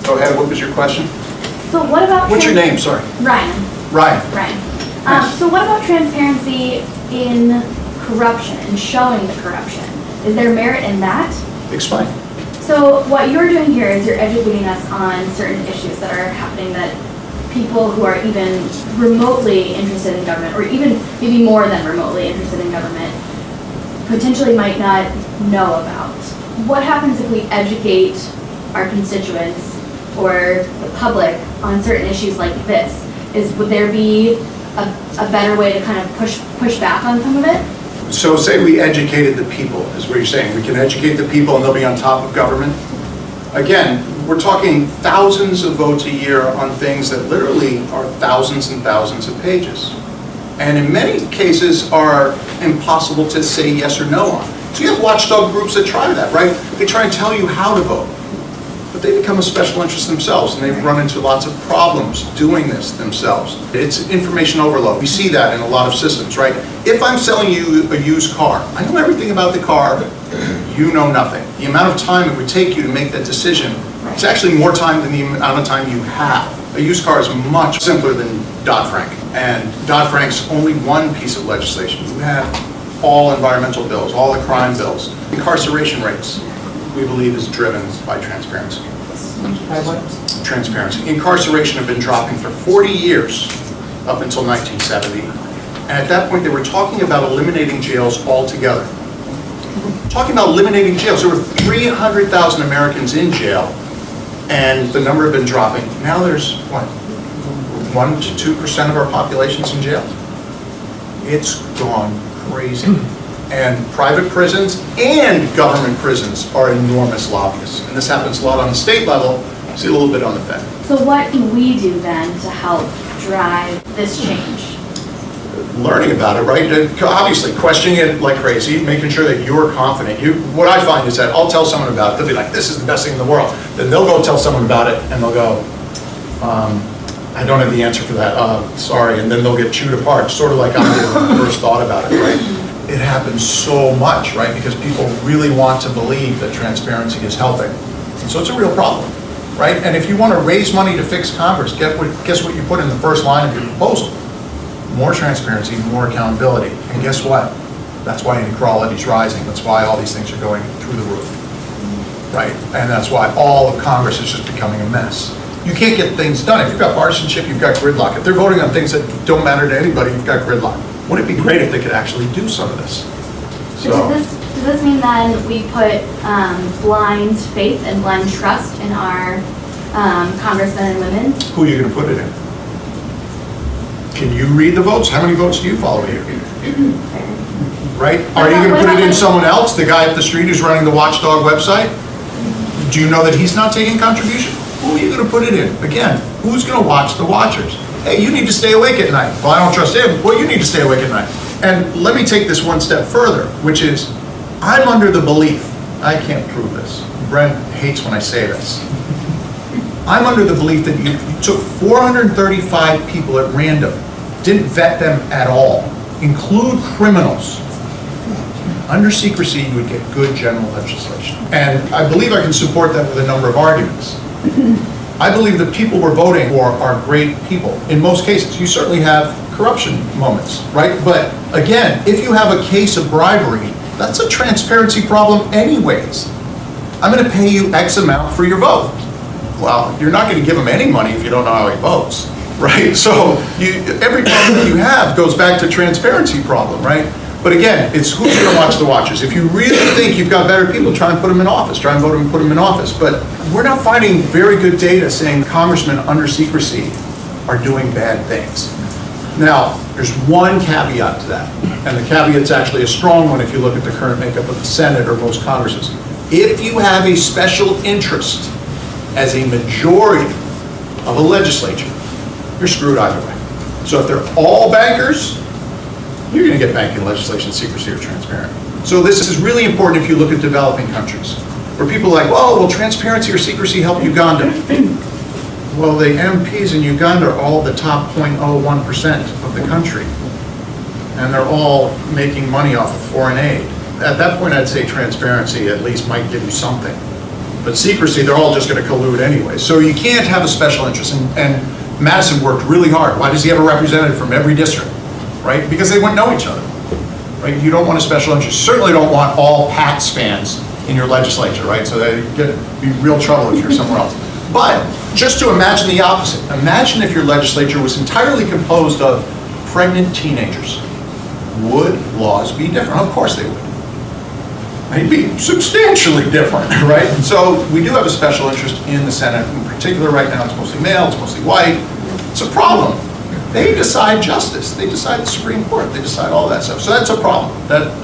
Go ahead, what was your question? So what about... What's your name, sorry? Ryan. Ryan. Ryan. Nice. So what about transparency in corruption and showing the corruption? Is there merit in that? Explain. So what you're doing here is you're educating us on certain issues that are happening that people who are even remotely interested in government, or even maybe more than remotely interested in government, potentially might not know about. What happens if we educate our constituents or the public on certain issues like this? Would there be a better way to kind of push back on some of it? So say we educated the people, is what you're saying. We can educate the people and they'll be on top of government. Again, we're talking thousands of votes a year on things that literally are thousands and thousands of pages. And in many cases are impossible to say yes or no on. So you have watchdog groups that try that, right? They try and tell you how to vote. But they become a special interest themselves, and they run into lots of problems doing this themselves. It's information overload. We see that in a lot of systems, right? If I'm selling you a used car, I know everything about the car, you know nothing. The amount of time it would take you to make that decision, it's actually more time than the amount of time you have. A used car is much simpler than Dodd-Frank. And Dodd-Frank's only one piece of legislation. You have all environmental bills, all the crime bills. Incarceration rates, we believe, is driven by transparency. Transparency. Incarceration had been dropping for 40 years, up until 1970. And at that point, they were talking about eliminating jails altogether. Talking about eliminating jails. There were 300,000 Americans in jail, and the number had been dropping. Now there's, what, 1 to 2% of our population's in jail? It's gone crazy. And private prisons and government prisons are enormous lobbyists. And this happens a lot on the state level, see a little bit on the Fed. So what can we do then to help drive this change? Learning about it, right? Obviously, questioning it like crazy, making sure that you're confident. What I find is that I'll tell someone about it, they'll be like, this is the best thing in the world. Then they'll go tell someone about it, and they'll go, I don't have the answer for that, sorry, and then they'll get chewed apart, sort of like I did when I first thought about it, right? It happens so much, right? Because people really want to believe that transparency is helping. And so it's a real problem, right? And if you want to raise money to fix Congress, guess what you put in the first line of your proposal? More transparency, more accountability. And guess what? That's why inequality is rising. That's why all these things are going through the roof, right? And that's why all of Congress is just becoming a mess. You can't get things done. If you've got partisanship, you've got gridlock. If they're voting on things that don't matter to anybody, you've got gridlock. Wouldn't it be great if they could actually do some of this? So does this mean then we put blind faith and blind trust in our congressmen and women? Who are you going to put it in? Can you read the votes? How many votes do you follow here? Right? Are you going to put it in someone else, the guy up the street who's running the Watchdog website? Do you know that he's not taking contribution? Who are you going to put it in? Again, who's going to watch the watchers? Hey, you need to stay awake at night. Well, I don't trust him. Well, you need to stay awake at night. And let me take this one step further, which is, I'm under the belief, I can't prove this. Brent hates when I say this. I'm under the belief that you took 435 people at random, didn't vet them at all, include criminals. Under secrecy, you would get good general legislation. And I believe I can support that with a number of arguments. I believe the people we're voting for are great people. In most cases, you certainly have corruption moments, right? But again, if you have a case of bribery, that's a transparency problem anyways. I'm going to pay you X amount for your vote. Well, you're not going to give him any money if you don't know how he votes, right? So every problem that you have goes back to transparency problem, right? But again, it's who's going to watch the watchers. If you really think you've got better people, try and put them in office. Try and vote them and put them in office. But we're not finding very good data saying congressmen under secrecy are doing bad things. Now, there's one caveat to that. And the caveat's actually a strong one if you look at the current makeup of the Senate or most Congresses. If you have a special interest as a majority of a legislature, you're screwed either way. So if they're all bankers, you're going to get banking legislation, secrecy, or transparent. So this is really important if you look at developing countries, where people are like, well, will transparency or secrecy help Uganda? Well, the MPs in Uganda are all the top 0.01% of the country, and they're all making money off of foreign aid. At that point, I'd say transparency at least might give you something. But secrecy, they're all just going to collude anyway. So you can't have a special interest. And Madison worked really hard. Why does he have a representative from every district? Right? Because they wouldn't know each other. Right? You don't want a special interest. You certainly don't want all Pats fans in your legislature, right? So that be real trouble if you're somewhere else. But just to imagine the opposite. Imagine if your legislature was entirely composed of pregnant teenagers. Would laws be different? Of course they would. They'd be substantially different, right? And so we do have a special interest in the Senate. In particular, right now, it's mostly male, it's mostly white. It's a problem. They decide justice. They decide the Supreme Court. They decide all that stuff. So that's a problem.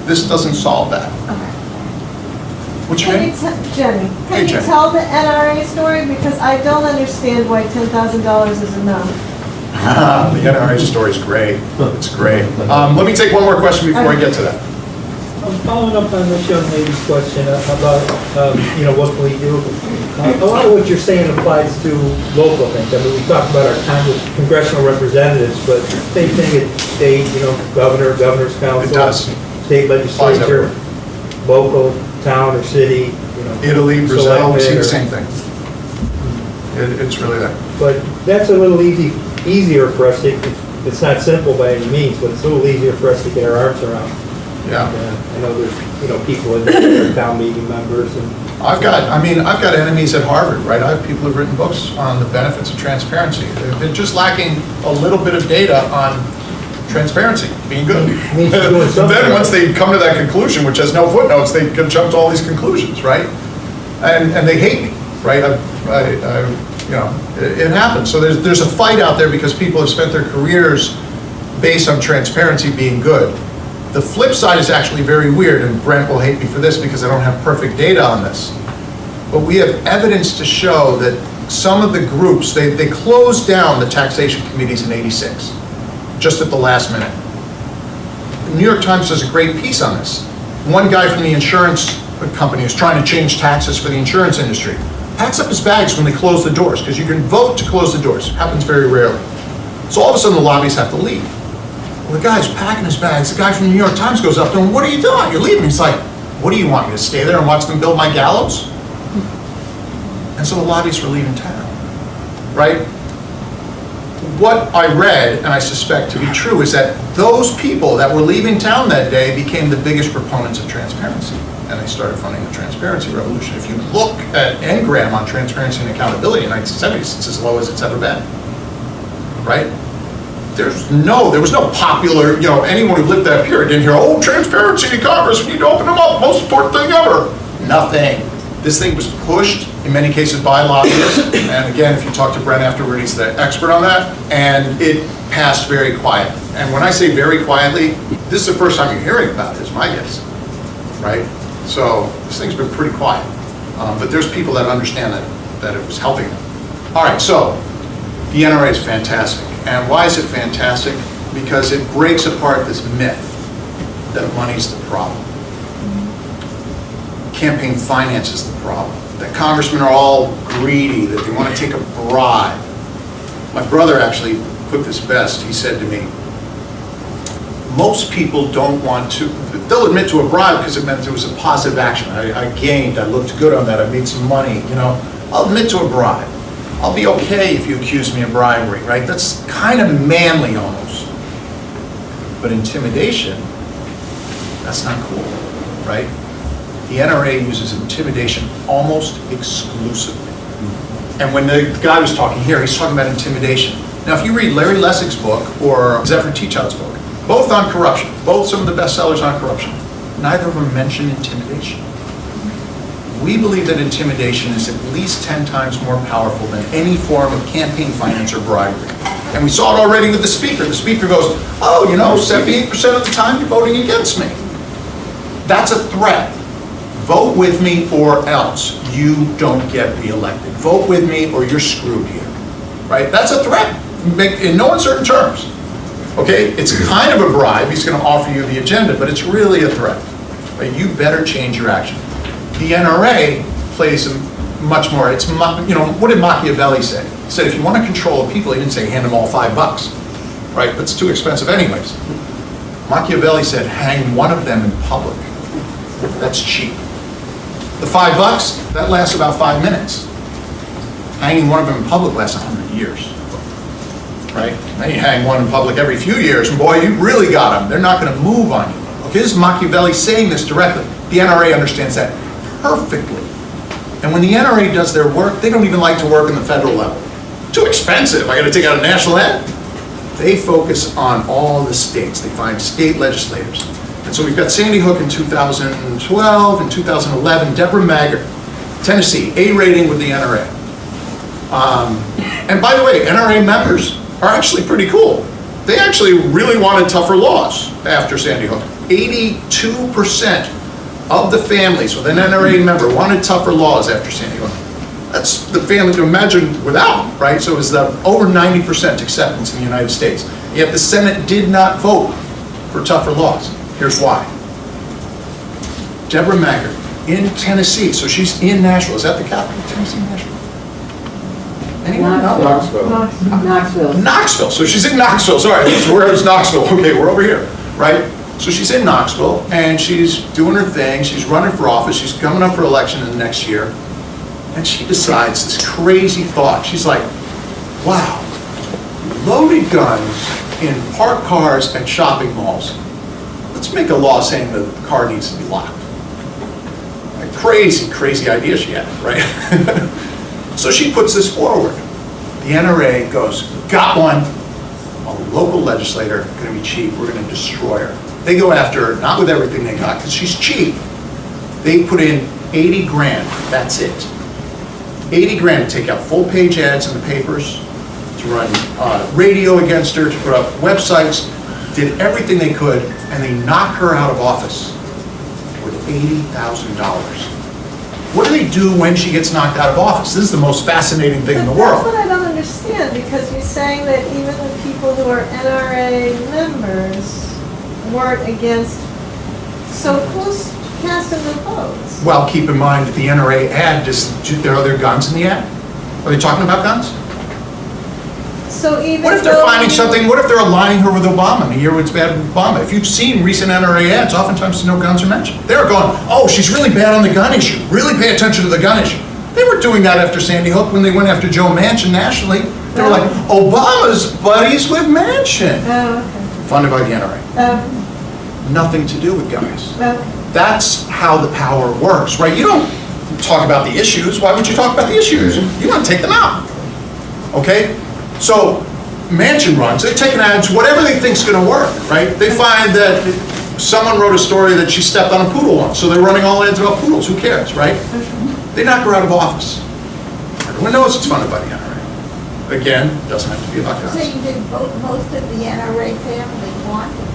This doesn't solve that. Okay. What's your name? Jenny, Hey, can you Jenny. tell the NRA story? Because I don't understand why $10,000 is enough. The NRA story is great. It's great. Let me take one more question before I get to that. I'm following up on this young lady's question about, what can we do? A lot of what you're saying applies to local things. I mean, we talked about our time with congressional representatives, but same thing at state, governor, governor's council. It does. State legislature, local, town or city, Italy, Brazil, we see the selectmen same thing. It's really that. But that's a little easier for us. It's not simple by any means, but it's a little easier for us to get our arms around. Yeah. I know there's, people in there, town meeting members and. I've got enemies at Harvard, right? I have people who've written books on the benefits of transparency. They're just lacking a little bit of data on transparency being good. Then once they come to that conclusion, which has no footnotes, they can jump to all these conclusions, right? And they hate me, right? It happens. So there's a fight out there because people have spent their careers based on transparency being good. The flip side is actually very weird, and Brent will hate me for this because I don't have perfect data on this. But we have evidence to show that some of the groups, they closed down the taxation committees in '86, just at the last minute. The New York Times does a great piece on this. One guy from the insurance company is trying to change taxes for the insurance industry. Packs up his bags when they close the doors, because you can vote to close the doors. It happens very rarely. So all of a sudden the lobbies have to leave. Well, the guy's packing his bags. The guy from the New York Times goes up to him, "What are you doing? You're leaving." He's like, "What do you want me to stay there and watch them build my gallows?" And so the lobbies were leaving town, right? What I read, and I suspect to be true, is that those people that were leaving town that day became the biggest proponents of transparency, and they started funding the transparency revolution. If you look at Ngram on transparency and accountability in the 1970s, it's as low as it's ever been, right? There was no popular, anyone who lived that period didn't hear, "Oh, transparency in Congress, we need to open them up, most important thing ever." Nothing. This thing was pushed, in many cases, by lobbyists. And again, if you talk to Brent afterward, he's the expert on that. And it passed very quietly. And when I say very quietly, this is the first time you're hearing about it, is my guess, right? So this thing's been pretty quiet. But there's people that understand that it was helping them. All right, so the NRA is fantastic. And why is it fantastic? Because it breaks apart this myth that money's the problem. Campaign finance is the problem. That congressmen are all greedy, that they want to take a bribe. My brother actually put this best. He said to me, most people don't want to, they'll admit to a bribe because it meant there was a positive action. I gained, I looked good on that, I made some money, I'll admit to a bribe. I'll be okay if you accuse me of bribery, right? That's kind of manly almost. But intimidation, that's not cool, right? The NRA uses intimidation almost exclusively. And when the guy was talking here, he's talking about intimidation. Now, if you read Larry Lessig's book or Zephyr Teachout's book, both on corruption, both some of the bestsellers on corruption, neither of them mention intimidation. We believe that intimidation is at least 10 times more powerful than any form of campaign finance or bribery. And we saw it already with the speaker. The speaker goes, 78% of the time you're voting against me. That's a threat. Vote with me or else you don't get reelected. Vote with me or you're screwed here, right? That's a threat in no uncertain terms. Okay, it's kind of a bribe. He's going to offer you the agenda, but it's really a threat. Right? You better change your action. The NRA plays much more. It's what did Machiavelli say? He said if you want to control the people, he didn't say hand them all $5, right? That's too expensive anyways. Machiavelli said hang one of them in public. That's cheap. The $5, that lasts about 5 minutes. Hanging one of them in public lasts 100 years. Right? Then you hang one in public every few years, and boy, you really got them. They're not going to move on you. Okay, this is Machiavelli saying this directly. The NRA understands that perfectly. And when the NRA does their work, they don't even like to work in the federal level. Too expensive. I got to take out a national ad. They focus on all the states. They find state legislators. And so we've got Sandy Hook in 2012, in 2011, Deborah Maggart, Tennessee, A rating with the NRA. And by the way, NRA members are actually pretty cool. They actually really wanted tougher laws after Sandy Hook. 82% of the families with an NRA member wanted tougher laws after Sandy Hook. That's the family to imagine without them, right? So it was over 90% acceptance in the United States. Yet the Senate did not vote for tougher laws. Here's why. Deborah Maggart in Tennessee, so she's in Nashville. Is that the capital of Tennessee, Nashville? Anyone? Knoxville. Knoxville. Knoxville. So she's in Knoxville. Sorry, where is Knoxville? Okay, we're over here, right? So she's in Knoxville, and she's doing her thing. She's running for office. She's coming up for election in the next year. And she decides this crazy thought. She's like, wow, loaded guns in parked cars at shopping malls. Let's make a law saying the car needs to be locked. A crazy, crazy idea she had, right? So she puts this forward. The NRA goes, got one, a local legislator, gonna be cheap, we're gonna destroy her. They go after her, not with everything they got, because she's cheap. They put in 80 grand, that's it. 80 grand to take out full page ads in the papers, to run radio against her, to put up websites, did everything they could, and they knock her out of office with $80,000. What do they do when she gets knocked out of office? This is the most fascinating thing in the world. That's what I don't understand, because you're saying that even the people who are NRA members weren't against, so who's casting the votes? Well, keep in mind that the NRA ad, are there guns in the ad? Are they talking about guns? So even What if they're though finding something, what if they're aligning her with Obama in the year it's bad with Obama? If you've seen recent NRA ads, oftentimes no guns are mentioned. They're going, oh, she's really bad on the gun issue. Really pay attention to the gun issue. They were doing that after Sandy Hook when they went after Joe Manchin nationally. They were like, Obama's buddies with Manchin. Oh, okay. Funded by the NRA. Oh, Nothing to do with guns. okay. That's how the power works, right? You don't talk about the issues. Why would you talk about the issues? You want to take them out, okay? So Manchin runs, they're taking ads, whatever they think's going to work, right? They find that someone wrote a story that she stepped on a poodle once, so they're running all ads about poodles. Who cares, right? They knock her out of office. Everyone knows it's funded by the NRA. Again, doesn't have to be about So guns. you did vote, most of the NRA family wanted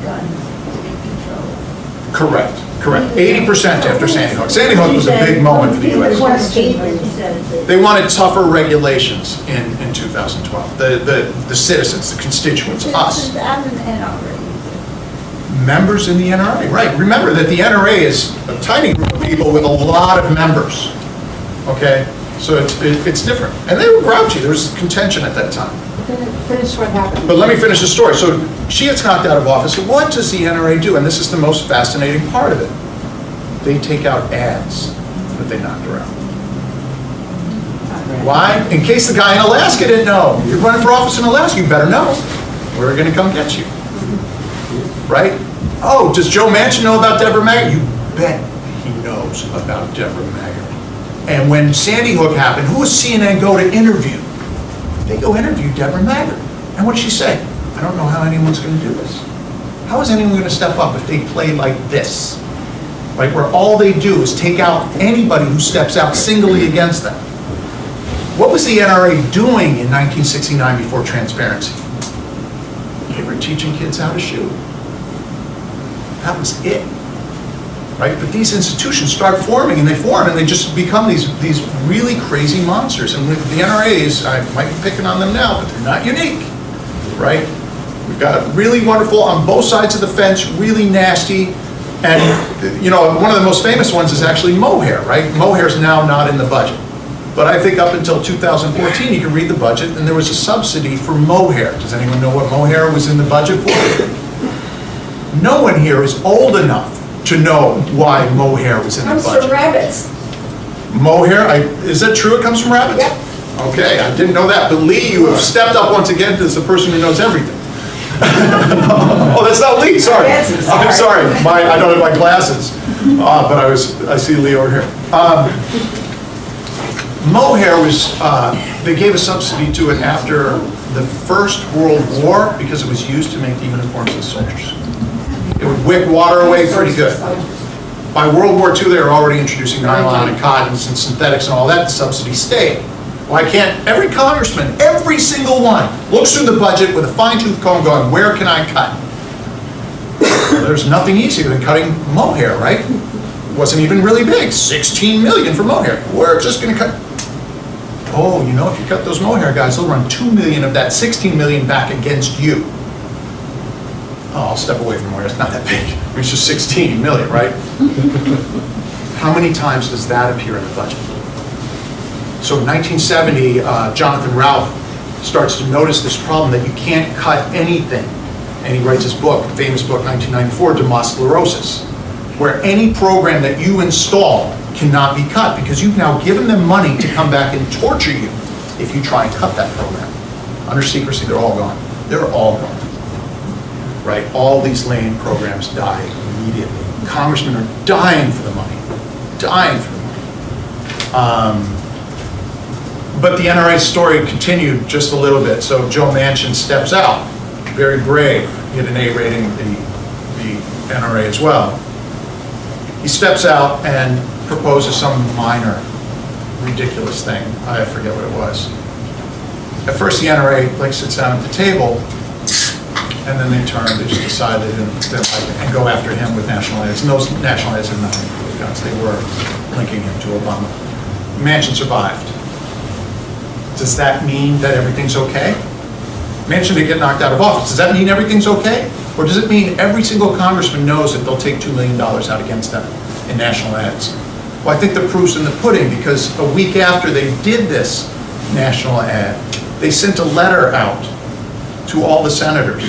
guns to be controlled. Correct. 80% after Sandy Hook. Sandy Hook was a big moment for the U.S. They wanted tougher regulations in 2012. The citizens, the constituents, us. Citizens and an NRA. Members in the NRA, right. Remember that the NRA is a tiny group of people with a lot of members, okay? So it's different. And they were grouchy. There was contention at that time. Finish what happened. But let me finish the story. So she gets knocked out of office. What does the NRA do? And this is the most fascinating part of it. They take out ads that they knocked her out. Why? In case the guy in Alaska didn't know. You're running for office in Alaska, you better know. We're going to come get you. Right? Oh, does Joe Manchin know about Deborah Maggart? You bet he knows about Deborah Maggart. And when Sandy Hook happened, who does CNN go to interview? They go interview Deborah Maggart. And what did she say? I don't know how anyone's going to do this. How is anyone going to step up if they play like this? Right, where all they do is take out anybody who steps out singly against them. What was the NRA doing in 1969 before transparency? They were teaching kids how to shoot. That was it. Right? But these institutions start forming, and they form, and they just become these really crazy monsters. And the NRA is, I might be picking on them now, but they're not unique. Right? We've got really wonderful on both sides of the fence, really nasty. And, you know, one of the most famous ones is actually MOHAIR, right? MOHAIR is now not in the budget. But I think up until 2014, you can read the budget, and there was a subsidy for MOHAIR. Does anyone know what MOHAIR was in the budget for? No one here is old enough to know why mohair was in the Comes from budget. rabbits. Mohair, is that true it comes from rabbits? Yep. Okay, I didn't know that. But Lee, you have stepped up once again as the person who knows everything. Oh, that's not Lee, sorry. Yes, I'm sorry, I don't have my glasses. But I see Lee over here. Mohair was, they gave a subsidy to it after the First World War because it was used to make the uniforms of the soldiers. It would wick water away pretty good. By World War II, they were already introducing nylon and cottons and synthetics and all that. The subsidy stayed. Why can't every congressman, every single one, looks through the budget with a fine-tooth comb going, where can I cut? Well, there's nothing easier than cutting mohair, right? It wasn't even really big, 16 million for mohair. We're just gonna cut. Oh, you know, if you cut those mohair guys, they'll run 2 million of that 16 million back against you. Oh, I'll step away from mohair, it's not that big. It's just 16 million, right? How many times does that appear in the budget? So in 1970, Jonathan Ralph starts to notice this problem that you can't cut anything. And he writes his book, famous book, 1994, Democracy Sclerosis, where any program that you install cannot be cut because you've now given them money to come back and torture you if you try and cut that program. Under secrecy, they're all gone. They're all gone. Right? All these lame programs die immediately. Congressmen are dying for the money. Dying for the money. But the NRA story continued just a little bit. So Joe Manchin steps out, very brave. He had an A rating, the NRA as well. He steps out and proposes some minor, ridiculous thing. I forget what it was. At first, the NRA sits down at the table, and then they just decided and go after him with national ads. And those national ads had nothing to do with guns. They were linking him to Obama. Manchin survived. Does that mean that everything's okay? Manchin didn't get knocked out of office. Does that mean everything's okay? Or does it mean every single congressman knows that they'll take $2 million out against them in national ads? Well, I think the proof's in the pudding because a week after they did this national ad, they sent a letter out to all the senators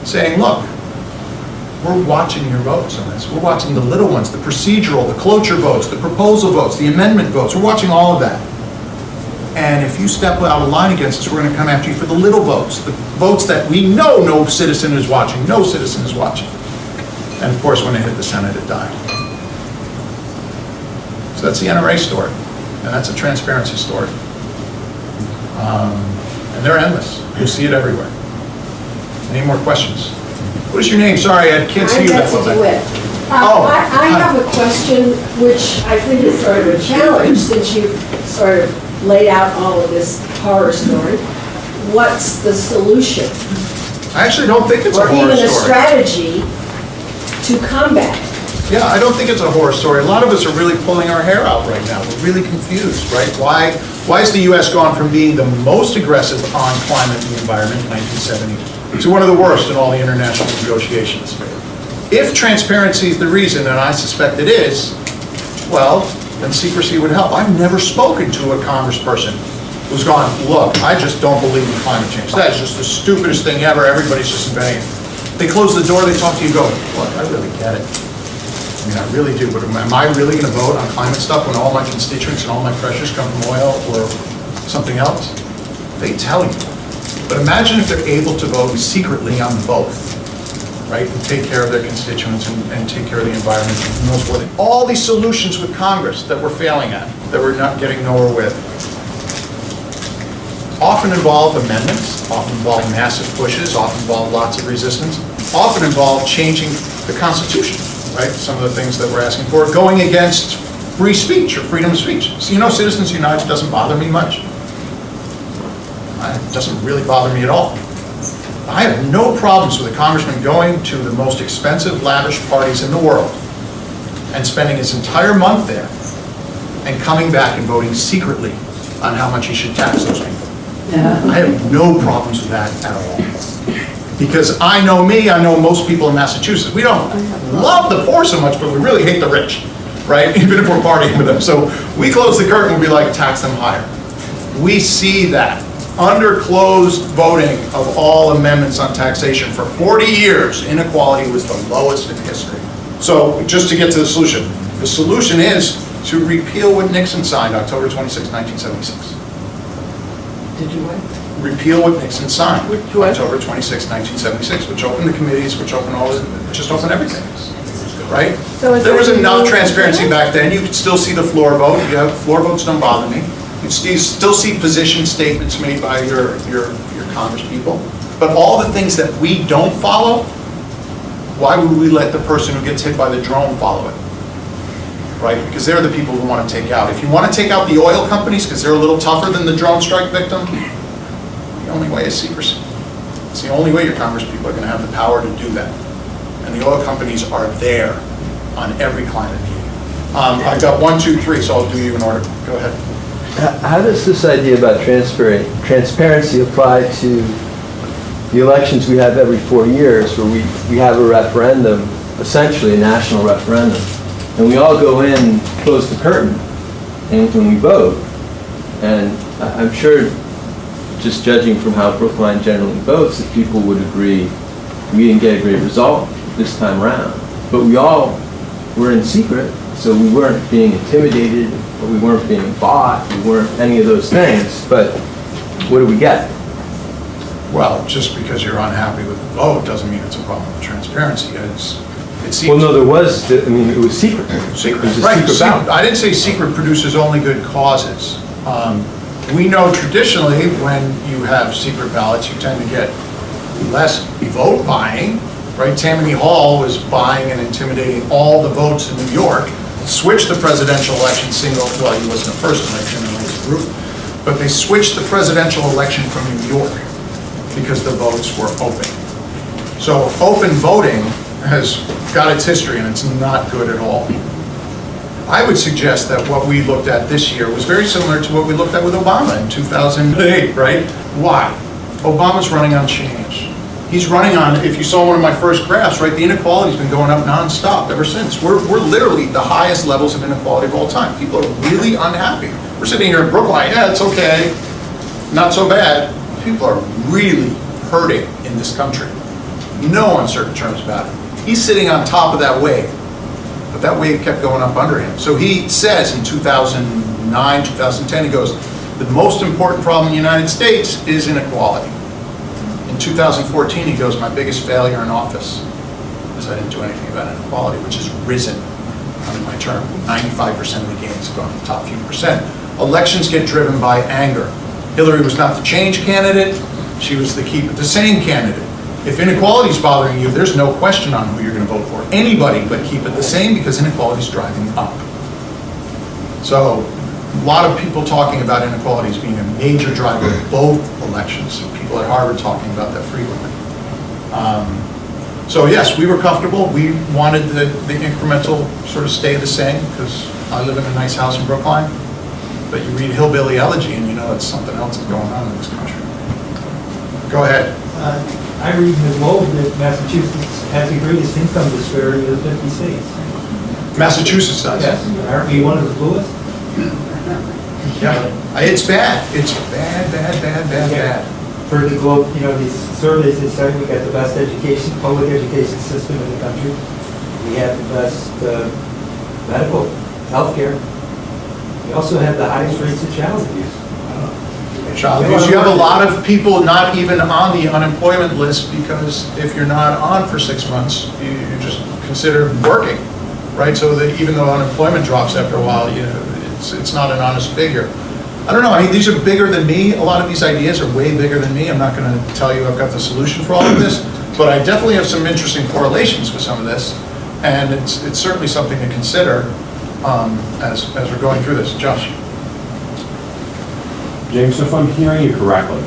saying, look, we're watching your votes on this. We're watching the little ones, the procedural, the cloture votes, the proposal votes, the amendment votes. We're watching all of that. And if you step out of line against us, we're going to come after you for the little votes, the votes that we know no citizen is watching. No citizen is watching. And of course, when it hit the Senate, it died. So that's the NRA story. And that's a transparency story. And they're endless. You'll see it everywhere. Any more questions? What is your name? Sorry, I can't see you that well. I have a question which I think is sort of a challenge since you've sort of laid out all of this horror story. What's the solution? I actually don't think it's a horror story. Or even a strategy to combat it? Yeah, I don't think it's a horror story. A lot of us are really pulling our hair out right now. We're really confused, right? Why has the U.S. gone from being the most aggressive on climate and the environment in 1970 to one of the worst in all the international negotiations? If transparency is the reason, and I suspect it is, well, then secrecy would help. I've never spoken to a congressperson who's gone, look, I just don't believe in climate change. That's just the stupidest thing ever. Everybody's just inventing it. They close the door, they talk to you, go, look, I really get it. I mean, I really do, but am I really going to vote on climate stuff when all my constituents and all my pressures come from oil or something else? They tell you. But imagine if they're able to vote secretly on both. Right, and take care of their constituents and take care of the environment. And all these solutions with Congress that we're failing at, that we're not getting nowhere with, often involve amendments, often involve massive pushes, often involve lots of resistance, often involve changing the Constitution, right? Some of the things that we're asking for, going against free speech or freedom of speech. So, you know, Citizens United doesn't bother me much. It doesn't really bother me at all. I have no problems with a congressman going to the most expensive, lavish parties in the world and spending his entire month there and coming back and voting secretly on how much he should tax those people. Yeah. I have no problems with that at all. Because I know me, I know most people in Massachusetts. We don't love the poor so much, but we really hate the rich, right? Even if we're partying with them. So we close the curtain, we'll be like, tax them higher. We see that. Under closed voting of all amendments on taxation for 40 years, inequality was the lowest in history. So just to get to the solution is to repeal what Nixon signed October 26, 1976. Did you what? Repeal what Nixon signed Which what? October 26, 1976, which opened the committees, which opened all, just opened everything, right? So it's There was like enough you- transparency back then. You could still see the floor vote. You have floor votes don't bother me. You still see position statements made by your Congress people. But all the things that we don't follow, why would we let the person who gets hit by the drone follow it? Right? Because they're the people who want to take out. If you want to take out the oil companies because they're a little tougher than the drone strike victim, the only way is secrecy. It's the only way your Congress people are going to have the power to do that. And the oil companies are there on every climate meeting. I've got 1, 2, 3, so I'll do you in order. Go ahead. How does this idea about transparency apply to the elections we have every 4 years, where we have a referendum, essentially a national referendum, and we all go in, close the curtain, and when we vote, and I'm sure, just judging from how Brookline generally votes, that people would agree we didn't get a great result this time around. But we all were in secret, so we weren't being intimidated, or we weren't being bought, we weren't any of those things. But what do we get? Well, just because you're unhappy with the vote doesn't mean it's a problem with transparency. It seems. Well, no, there was, it was secret. Secret, It was a right. secret ballot. I didn't say secret produces only good causes. We know traditionally when you have secret ballots, you tend to get less vote buying, right? Tammany Hall was buying and intimidating all the votes in New York, switched the presidential election well, he wasn't a first election, it was a group, but they switched the presidential election from New York because the votes were open. So open voting has got its history and it's not good at all. I would suggest that what we looked at this year was very similar to what we looked at with Obama in 2008, right? Why? Obama's running on change. He's running on, if you saw one of my first graphs, right, the inequality's been going up nonstop ever since. We're literally the highest levels of inequality of all time. People are really unhappy. We're sitting here in Brookline, yeah, it's okay, not so bad. People are really hurting in this country. No uncertain terms about it. He's sitting on top of that wave, but that wave kept going up under him. So he says in 2009, 2010, he goes, the most important problem in the United States is inequality. In 2014, he goes, my biggest failure in office is I didn't do anything about inequality, which has risen under my term. 95% of the gains have gone to the top few percent. Elections get driven by anger. Hillary was not the change candidate, she was the keep it the same candidate. If inequality is bothering you, there's no question on who you're going to vote for. Anybody but keep it the same because inequality is driving up. So a lot of people talking about inequality as being a major driver of both elections. People at Harvard talking about that frequently. So yes, we were comfortable. We wanted the incremental sort of stay the same because I live in a nice house in Brookline. But you read Hillbilly Elegy and you know that something else is going on in this country. Go ahead. I read in the Globe that Massachusetts has the greatest income disparity of 50 states. Massachusetts does. Yes, aren't we one of the bluest? Yeah. It's bad. It's bad. For the Globe, you know, these surveys, they say we got the best education, public education system in the country. We have the best medical healthcare. We also have the highest rates of child abuse. Child abuse. You have a lot of people not even on the unemployment list because if you're not on for 6 months, you're just considered working, right? So that even though unemployment drops after a while, you know, it's not an honest figure. I don't know. I mean, these are bigger than me. A lot of these ideas are way bigger than me. I'm not going to tell you I've got the solution for all of this, but I definitely have some interesting correlations with some of this, and it's certainly something to consider as we're going through this. Josh. James, so if I'm hearing you correctly,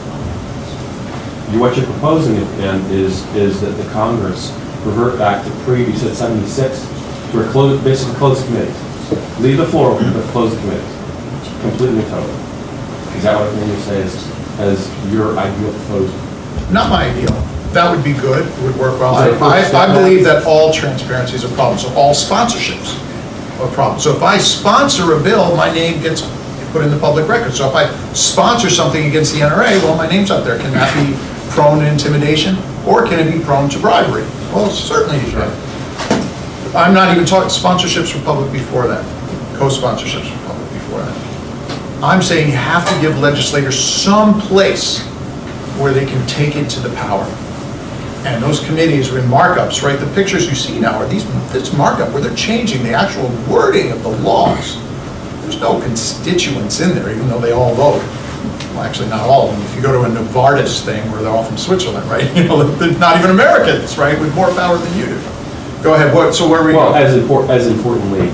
what you're proposing is that the Congress revert back to you said 76, to basically close the committees. Leave the floor open, but close the committees. Completely and totally. Is that what you say as your ideal proposal? Not my ideal. That would be good. It would work well. Is that I believe that all transparency is a problem. So all sponsorships are a problem. So if I sponsor a bill, my name gets put in the public record. So if I sponsor something against the NRA, well, my name's out there. Can that be prone to intimidation? Or can it be prone to bribery? Well, certainly you can. I'm not even talking, sponsorships were public before that. Co-sponsorships were public before that. I'm saying you have to give legislators some place where they can take it to the power. And those committees are in markups, right? The pictures you see now are this markup where they're changing the actual wording of the laws. There's no constituents in there, even though they all vote. Well, actually, not all of them. If you go to a Novartis thing where they're all from Switzerland, right? You know, they're not even Americans, right? With more power than you do. Go ahead. So where are we Well, going? as importantly,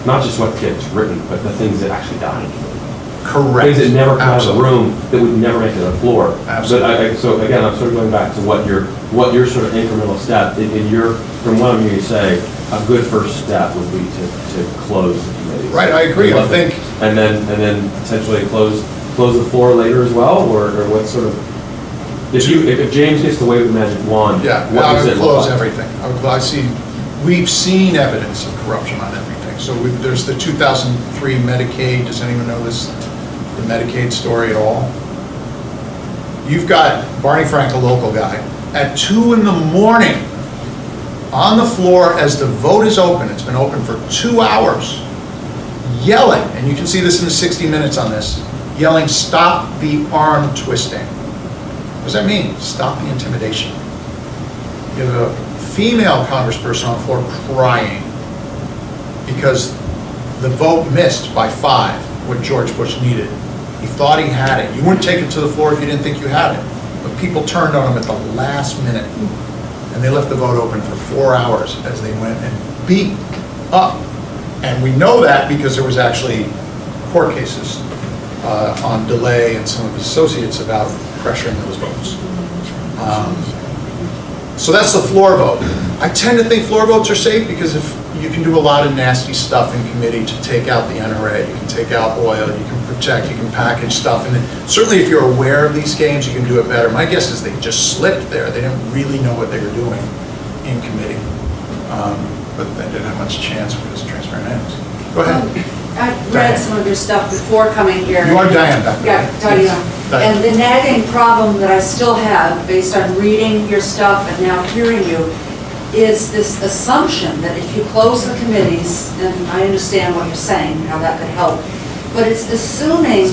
not just what gets written, but the things that actually die. Correct. Things that never come out of the Absolutely. room, that would never make it to the floor. Absolutely. So again, I'm sort of going back to what your sort of incremental step, in your, from what I'm hearing you say, a good first step would be to close the committee. Right, I agree. I think. And then potentially close the floor later as well, or what sort of, if James gets the wave of the magic wand, Yeah, what I does would it look close like? everything. We've seen evidence of corruption on everything. So there's the 2003 Medicaid. Does anyone know the Medicaid story at all? You've got Barney Frank, a local guy, at 2 in the morning on the floor as the vote is open. It's been open for 2 hours, yelling, and you can see this in the 60 Minutes on this, yelling, "Stop the arm twisting." What does that mean? Stop the intimidation. You have a female congressperson on the floor crying because the vote missed by 5, what George Bush needed. He thought he had it. You wouldn't take it to the floor if you didn't think you had it. But people turned on him at the last minute. And they left the vote open for 4 hours as they went and beat up. And we know that because there was actually court cases on DeLay and some of his associates about pressuring those votes. So that's the floor vote. I tend to think floor votes are safe because if you can do a lot of nasty stuff in committee to take out the NRA, you can take out oil, you can protect, you can package stuff, and then certainly if you're aware of these games, you can do it better. My guess is they just slipped there. They didn't really know what they were doing in committee, but they didn't have much chance because of transparent ends. Go ahead. I read some of your stuff before coming here. You are Diane back there. Yeah, Diane. Diane. And the nagging problem that I still have, based on reading your stuff and now hearing you, is this assumption that if you close the committees, and I understand what you're saying, how that could help, but it's assuming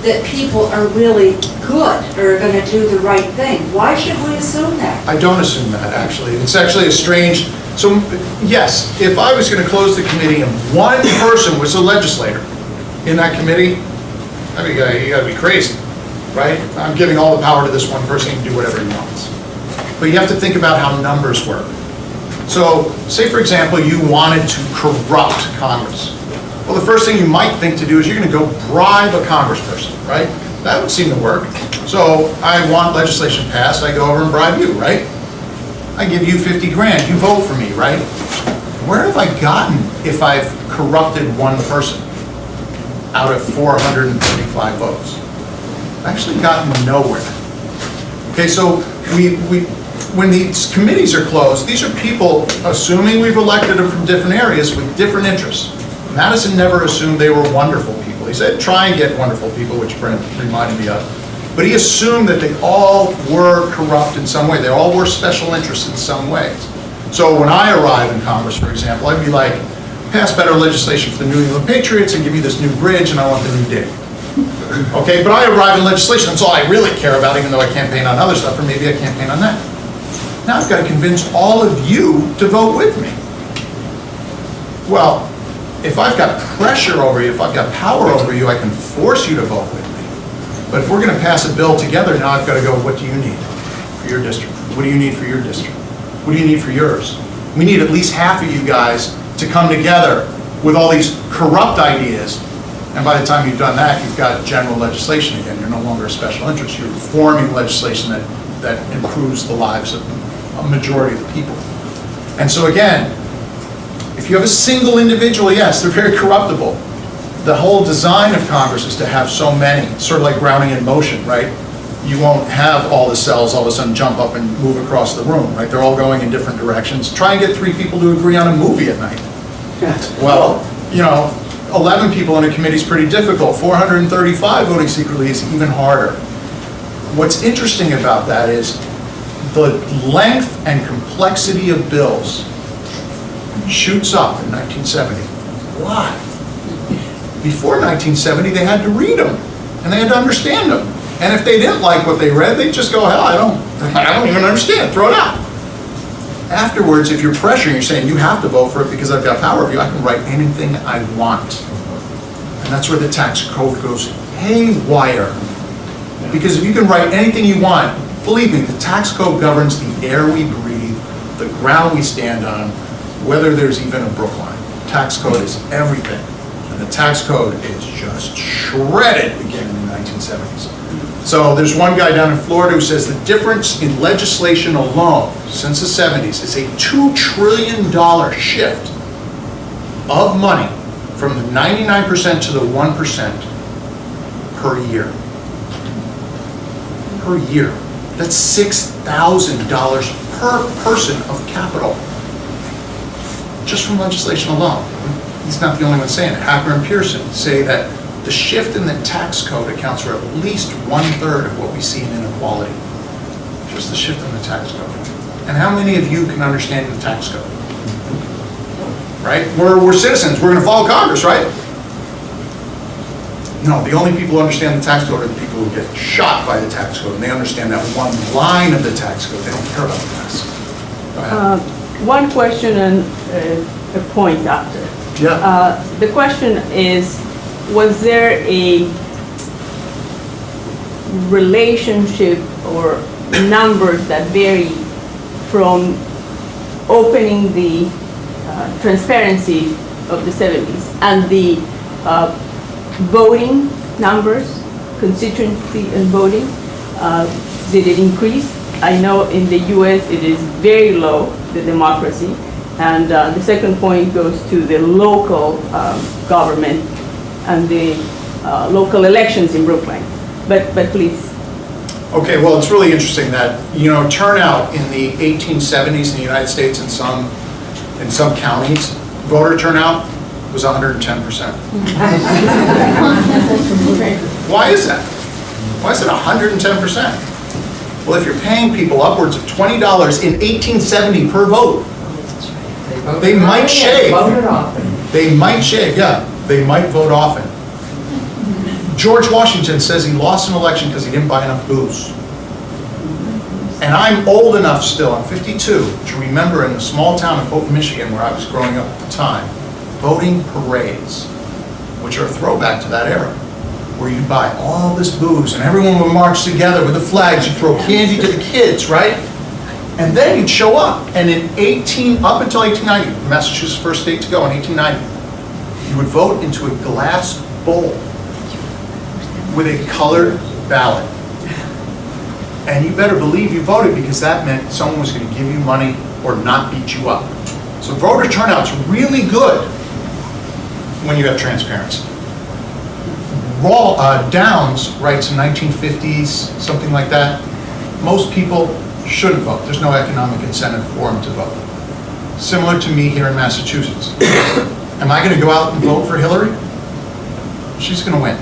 that people are really good or are going to do the right thing. Why should we assume that? I don't assume that, actually. It's actually a strange, so yes, if I was going to close the committee and one person was a legislator in that committee, I mean, you got to be crazy, right? I'm giving all the power to this one person, he can do whatever he wants. But you have to think about how numbers work. So, say for example, you wanted to corrupt Congress. Well, the first thing you might think to do is you're going to go bribe a congressperson, right? That would seem to work. So, I want legislation passed, I go over and bribe you, right? I give you 50 grand, you vote for me, right? Where have I gotten if I've corrupted one person out of 435 votes? I've actually gotten nowhere. Okay, so when these committees are closed, these are people, assuming we've elected them from different areas with different interests. Madison never assumed they were wonderful people. He said, try and get wonderful people, which Brent reminded me of. But he assumed that they all were corrupt in some way. They all were special interests in some ways. So when I arrive in Congress, for example, I'd be like, pass better legislation for the New England Patriots and give me this new bridge and I want the new dig. Okay, but I arrive in legislation, that's all I really care about, even though I campaign on other stuff, or maybe I campaign on that. Now I've got to convince all of you to vote with me. Well, if I've got pressure over you, if I've got power over you, I can force you to vote with me. But if we're going to pass a bill together, now I've got to go, what do you need for your district? What do you need for your district? What do you need for yours? We need at least half of you guys to come together with all these corrupt ideas. And by the time you've done that, you've got general legislation again. You're no longer a special interest. You're forming legislation that improves the lives of a majority of the people. And so again, if you have a single individual, yes, they're very corruptible. The whole design of Congress is to have so many, sort of like Browning in motion, right? You won't have all the cells all of a sudden jump up and move across the room, right? They're all going in different directions. Try and get 3 people to agree on a movie at night. Well, you know, 11 people in a committee is pretty difficult. 435 voting secretly is even harder. What's interesting about that is the length and complexity of bills shoots up in 1970. Why? Before 1970, they had to read them, and they had to understand them. And if they didn't like what they read, they'd just go, hell, I don't even understand, throw it out. Afterwards, if you're pressuring, you're saying, you have to vote for it because I've got power of you, I can write anything I want. And that's where the tax code goes haywire. Because if you can write anything you want, believe me, the tax code governs the air we breathe, the ground we stand on, whether there's even a Brookline. Tax code is everything. And the tax code is just shredded beginning in the 1970s. So there's one guy down in Florida who says the difference in legislation alone since the 70s is a $2 trillion shift of money from the 99% to the 1% per year. Per year. That's $6,000 per person of capital. Just from legislation alone. He's not the only one saying it. Hacker and Pearson say that the shift in the tax code accounts for at least 1/3 of what we see in inequality. Just the shift in the tax code. And how many of you can understand the tax code? Right? We're citizens. We're going to follow Congress, right? No, the only people who understand the tax code are the people who get shot by the tax code, and they understand that one line of the tax code. They don't care about the rest. Go ahead. One question and a point after. Yeah. The question is, was there a relationship or numbers that vary from opening the transparency of the 70s and the voting numbers, constituency and voting? Did it increase? I know in the US it is very low, the democracy. And the second point goes to the local government and the local elections in Brookline. But please. Okay, well, it's really interesting that, turnout in the 1870s in the United States in some counties, voter turnout was 110%. Why is that? Why is it 110%? Well, if you're paying people upwards of $20 in 1870 per vote, they might shave. They might shave, yeah. They might vote often. George Washington says he lost an election because he didn't buy enough booze. And I'm old enough still, I'm 52, to remember in the small town of Houghton, Michigan, where I was growing up at the time, voting parades, which are a throwback to that era, where you buy all this booze and everyone would march together with the flags, you throw candy to the kids, right? And then you'd show up, and up until 1890, Massachusetts' first state to go in 1890, you would vote into a glass bowl with a colored ballot. And you better believe you voted because that meant someone was going to give you money or not beat you up. So voter turnout's really good when you have transparency. Downs writes in 1950s, something like that, most people shouldn't vote. There's no economic incentive for them to vote. Similar to me here in Massachusetts. Am I going to go out and vote for Hillary? She's going to win.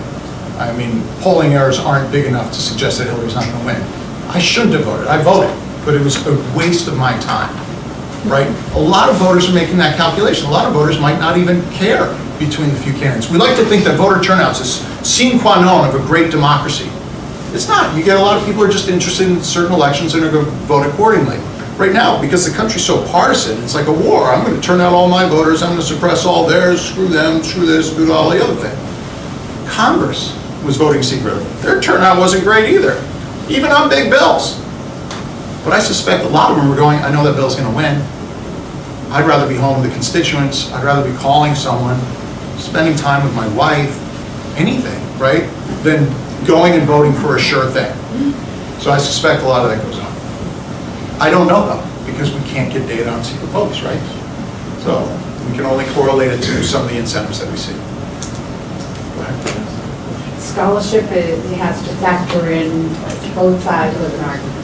I mean, polling errors aren't big enough to suggest that Hillary's not going to win. I shouldn't have voted. I voted, but it was a waste of my time, right? A lot of voters are making that calculation. A lot of voters might not even care between the few candidates. We like to think that voter turnout is sine qua non of a great democracy. It's not. You get a lot of people who are just interested in certain elections and are going to vote accordingly. Right now, because the country's so partisan, it's like a war. I'm going to turn out all my voters, I'm going to suppress all theirs, screw them, screw this, do all the other thing. Congress was voting secretly. Their turnout wasn't great either, even on big bills. But I suspect a lot of them were going, I know that bill's going to win. I'd rather be home with the constituents. I'd rather be calling someone, spending time with my wife, anything, right, than going and voting for a sure thing. So I suspect a lot of that goes on. I don't know though, because we can't get data on secret votes, right? So we can only correlate it to some of the incentives that we see. Go ahead. Scholarship, it has to factor in both sides of an argument.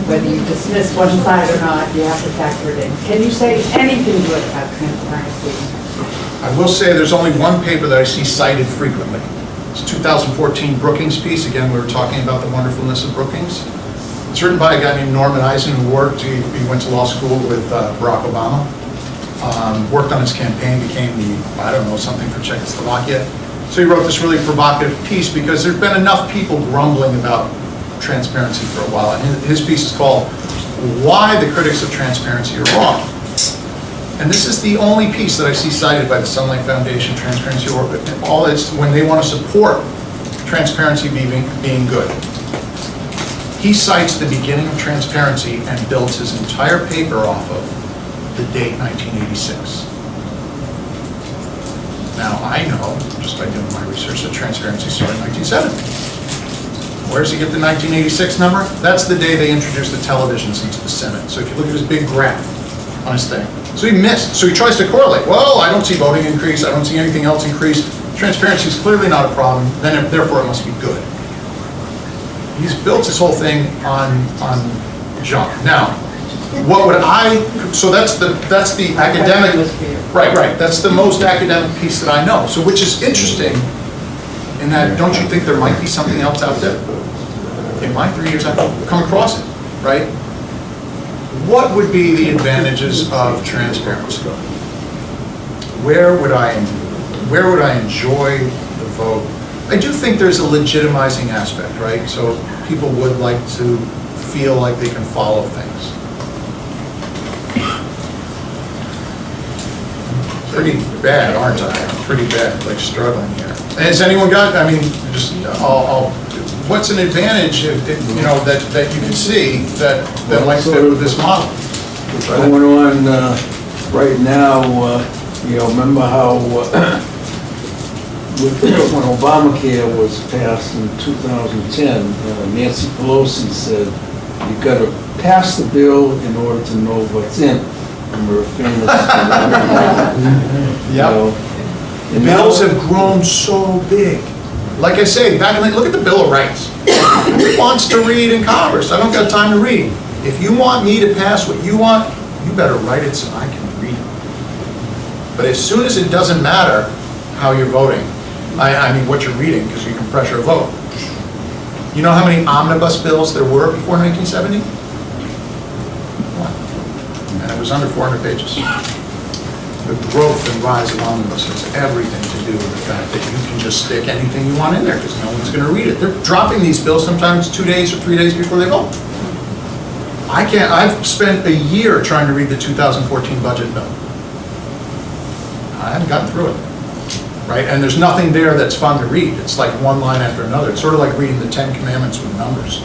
Whether you dismiss one side or not, you have to factor it in. Can you say anything good about transparency? I will say there's only one paper that I see cited frequently. It's a 2014 Brookings piece. Again, we were talking about the wonderfulness of Brookings. It's written by a guy named Eisen who went to law school with Barack Obama. worked on his campaign, became the, I don't know, something for Czechoslovakia. So he wrote this really provocative piece because there's been enough people grumbling about transparency for a while. And his piece is called, Why the Critics of Transparency Are Wrong. And this is the only piece that I see cited by the Sunlight Foundation, Transparency Orbit. All it's when they want to support transparency being good. He cites the beginning of transparency and builds his entire paper off of the date 1986. Now, I know, just by doing my research, that transparency started in 1970. Where does he get the 1986 number? That's the day they introduced the televisions into the Senate. So if you look at his big graph on his thing. So he missed. So he tries to correlate. Well, I don't see voting increase. I don't see anything else increase. Transparency is clearly not a problem. Then, therefore, it must be good. He's built this whole thing on junk. Now, what would so that's the academic, right, that's the most academic piece that I know. So which is interesting in that, don't you think there might be something else out there? In my 3 years, I've come across it, right? What would be the advantages of transparency? Where would I enjoy the vote? I do think there's a legitimizing aspect, right? So people would like to feel like they can follow things. Pretty bad, aren't I? Pretty bad, like struggling here. Has anyone got, I mean, just, what's an advantage, you know, that you can see that might fit with this model? What's going on right now, you know, remember how when Obamacare was passed in 2010, Nancy Pelosi said, you've got to pass the bill in order to know what's in it. Remember, famous. Yep. Bills have grown so big. Like I say, back in the, look at the Bill of Rights. Who wants to read in Congress? I don't got time to read. If you want me to pass what you want, you better write it so I can read it. But as soon as it doesn't matter how you're voting, I mean what you're reading, because you can pressure a vote. You know how many omnibus bills there were before 1970? And it was under 400 pages. The growth and rise of omnibus has everything to do with the fact that you can just stick anything you want in there because no one's going to read it. They're dropping these bills sometimes 2 days or 3 days before they vote. I've spent a year trying to read the 2014 budget bill. I haven't gotten through it. Right? And there's nothing there that's fun to read. It's like one line after another. It's sort of like reading the 10 Commandments with numbers.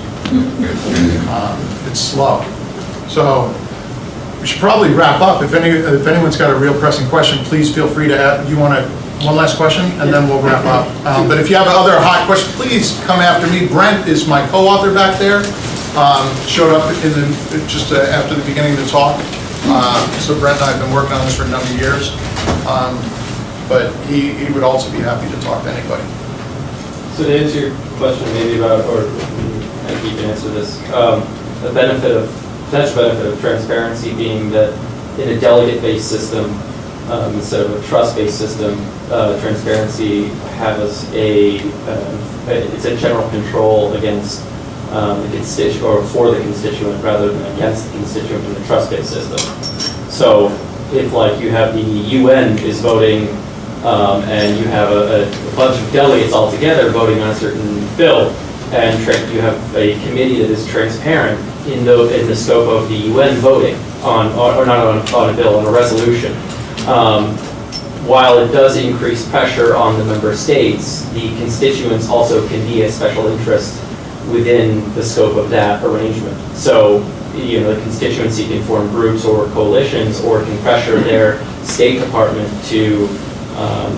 It's slow. So we should probably wrap up. If anyone's got a real pressing question, please feel free to add. You want one last question, and then we'll wrap up. But if you have other hot questions, please come after me. Brent is my co-author back there. Showed up just after the beginning of the talk. So Brent and I have been working on this for a number of years. But he would also be happy to talk to anybody. So to answer your question maybe about, or I think you can answer this, the potential benefit of transparency being that in a delegate-based system, instead of a trust-based system, transparency has it's a general control against the constituent, or for the constituent rather than against the constituent in the trust-based system. So if like you have the UN is voting and you have a bunch of delegates all together voting on a certain bill, and you have a committee that is transparent in the scope of the UN voting on, or not on a bill, on a resolution. While it does increase pressure on the member states, the constituents also can be a special interest within the scope of that arrangement. So, you know, the constituency can form groups or coalitions or can pressure their State Department to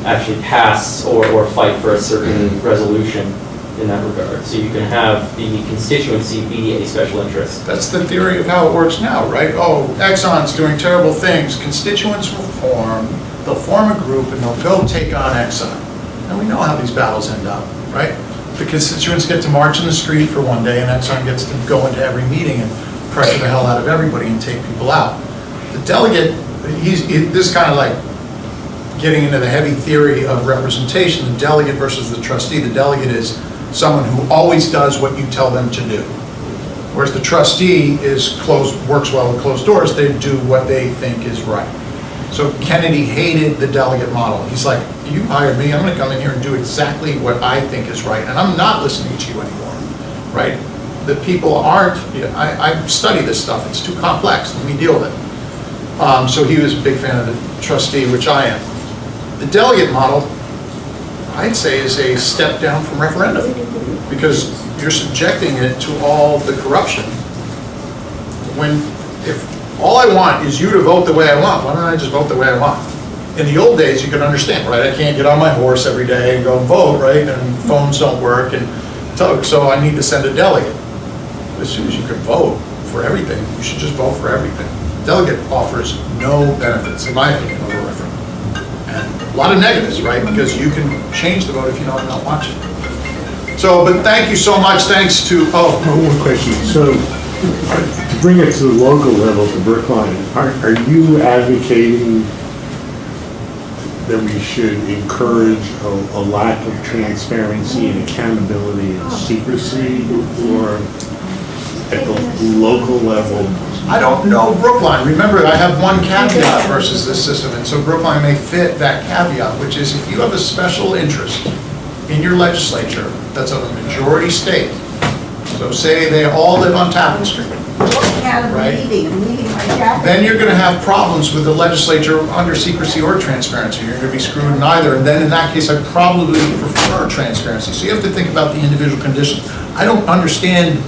actually pass or fight for a certain resolution in that regard. So you can have the constituency be a special interest. That's the theory of how it works now, right? Oh, Exxon's doing terrible things. Constituents will form, they'll form a group and they'll go take on Exxon. And we know how these battles end up, right? The constituents get to march in the street for one day and Exxon gets to go into every meeting and pressure the hell out of everybody and take people out. The delegate, this is kind of like getting into the heavy theory of representation, the delegate versus the trustee. The delegate is someone who always does what you tell them to do. Whereas the trustee works well with closed doors. They do what they think is right. So Kennedy hated the delegate model. He's like, you hired me, I'm gonna come in here and do exactly what I think is right, and I'm not listening to you anymore, right? The people aren't, I study this stuff, it's too complex, let me deal with it. So he was a big fan of the trustee, which I am. The delegate model, I'd say, is a step down from referendum, because you're subjecting it to all the corruption. When, if all I want is you to vote the way I want, why don't I just vote the way I want? In the old days, you could understand, right? I can't get on my horse every day and go vote, right? And phones don't work, and so I need to send a delegate. As soon as you can vote for everything, you should just vote for everything. Delegate offers no benefits, in my opinion, over referendum. And a lot of negatives, right? Because you can change the vote if you don't want to. So, but thank you so much. Thanks to, One question. So, to bring it to the local level, to Brookline, are you advocating that we should encourage a lack of transparency and accountability and secrecy, or at the local level? I don't know Brookline. Remember, I have one caveat versus this system, and so Brookline may fit that caveat, which is if you have a special interest in your legislature that's of a majority state, so say they all live on Tappan Street, right? Then you're going to have problems with the legislature under secrecy or transparency. You're going to be screwed in either, and then in that case, I probably prefer transparency. So you have to think about the individual conditions. I don't understand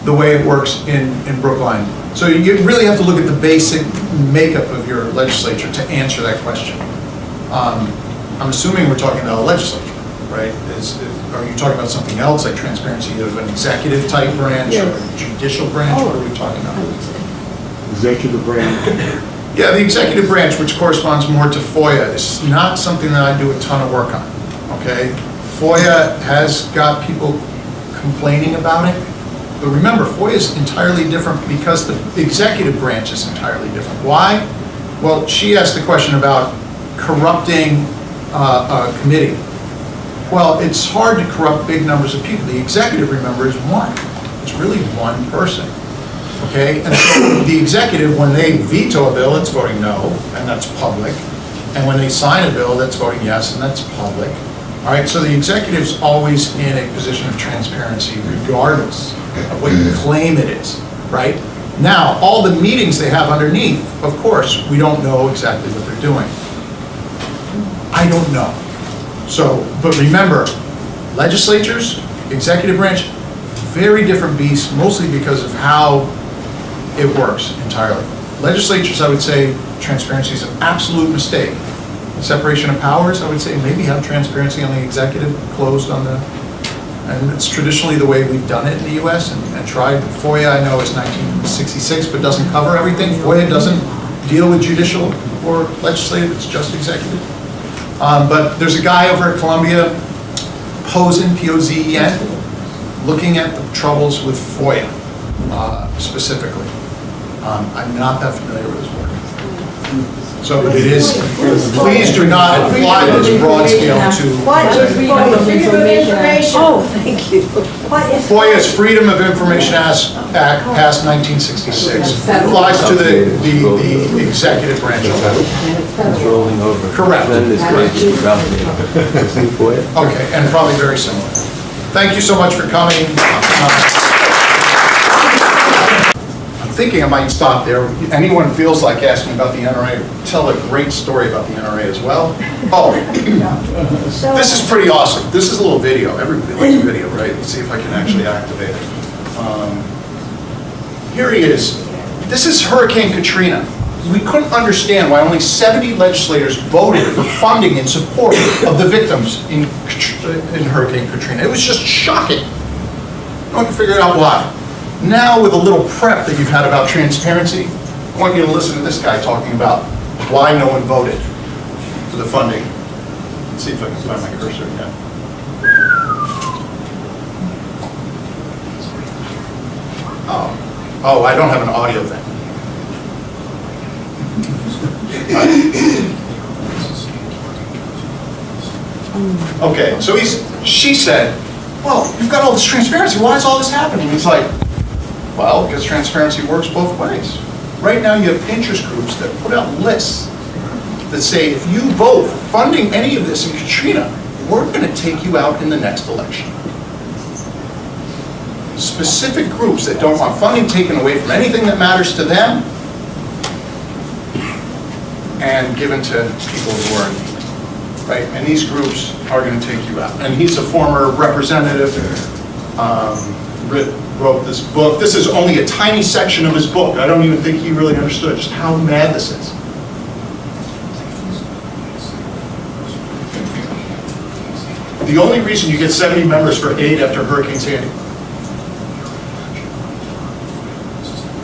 the way it works in Brookline. So you really have to look at the basic makeup of your legislature to answer that question. I'm assuming we're talking about a legislature, right? Are you talking about something else, like transparency of an executive type branch or a judicial branch? What are we talking about? Executive branch? Yeah, the executive branch, which corresponds more to FOIA, is not something that I do a ton of work on, okay? FOIA has got people complaining about it. But remember, FOIA is entirely different because the executive branch is entirely different. Why? Well, she asked the question about corrupting a committee. Well, it's hard to corrupt big numbers of people. The executive, remember, is one. It's really one person, okay? And so the executive, when they veto a bill, it's voting no, and that's public. And when they sign a bill, that's voting yes, and that's public. All right, so the executive's always in a position of transparency regardless of what you claim it is, right? Now, all the meetings they have underneath, of course, we don't know exactly what they're doing. I don't know. So, but remember, legislatures, executive branch, very different beasts, mostly because of how it works entirely. Legislatures, I would say, transparency is an absolute mistake. Separation of powers, I would say maybe have transparency on the executive, closed on the, and it's traditionally the way we've done it in the US and tried. FOIA, I know, is 1966, but doesn't cover everything. FOIA doesn't deal with judicial or legislative, it's just executive. But there's a guy over at Columbia, Pozen, P-O-Z-E-N, looking at the troubles with FOIA specifically. I'm not that familiar with his work. So, but it is, please do not apply this broad scale to. What is freedom of information? Oh, thank you. FOIA is Freedom of Information Act passed 1966. Applies to the executive branch. It's rolling over. Correct. Then it's going to be roughly. Okay, and probably very similar. Thank you so much for coming. I'm thinking I might stop there. Anyone feels like asking about the NRA, tell a great story about the NRA as well. Oh, this is pretty awesome. This is a little video. Everybody likes a video, right? Let's see if I can actually activate it. Here he is. This is Hurricane Katrina. We couldn't understand why only 70 legislators voted for funding in support of the victims in Hurricane Katrina. It was just shocking. No one can figure out why. Now, with a little prep that you've had about transparency, I want you to listen to this guy talking about why no one voted for the funding. Let's see if I can find my cursor again. Oh, I don't have an audio thing. Okay, so she said, well, you've got all this transparency, why is all this happening? He's like, well, because transparency works both ways. Right now you have interest groups that put out lists that say, if you vote for funding any of this in Katrina, we're going to take you out in the next election. Specific groups that don't want funding taken away from anything that matters to them and given to people who are in need, right? And these groups are going to take you out. And he's a former representative, wrote this book. This is only a tiny section of his book. I don't even think he really understood just how mad this is. The only reason you get 70 members for aid after Hurricane Sandy.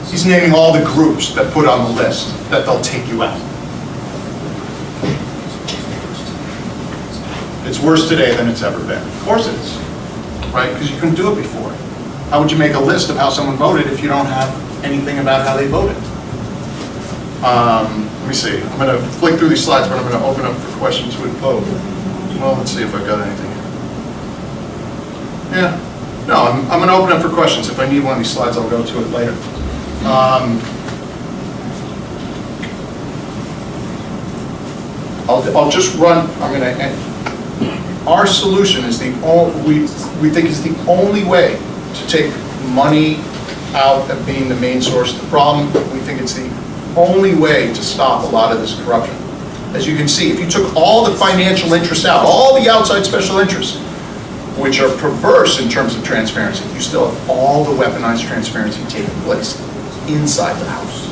He's naming all the groups that put on the list that they'll take you out. It's worse today than it's ever been. Of course it is, right? Because you couldn't do it before. How would you make a list of how someone voted if you don't have anything about how they voted? Let me see. I'm going to flick through these slides, but I'm going to open up for questions with Pope. Well, let's see if I've got anything here. Yeah. No, I'm going to open up for questions. If I need one of these slides, I'll go to it later. I'll just run. I'm going to end. Our solution is we think is the only way to take money out of being the main source of the problem. We think it's the only way to stop a lot of this corruption. As you can see, if you took all the financial interests out, all the outside special interests, which are perverse in terms of transparency, you still have all the weaponized transparency taking place inside the House,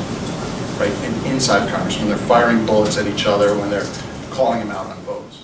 right, and inside Congress, when they're firing bullets at each other, when they're calling them out on votes.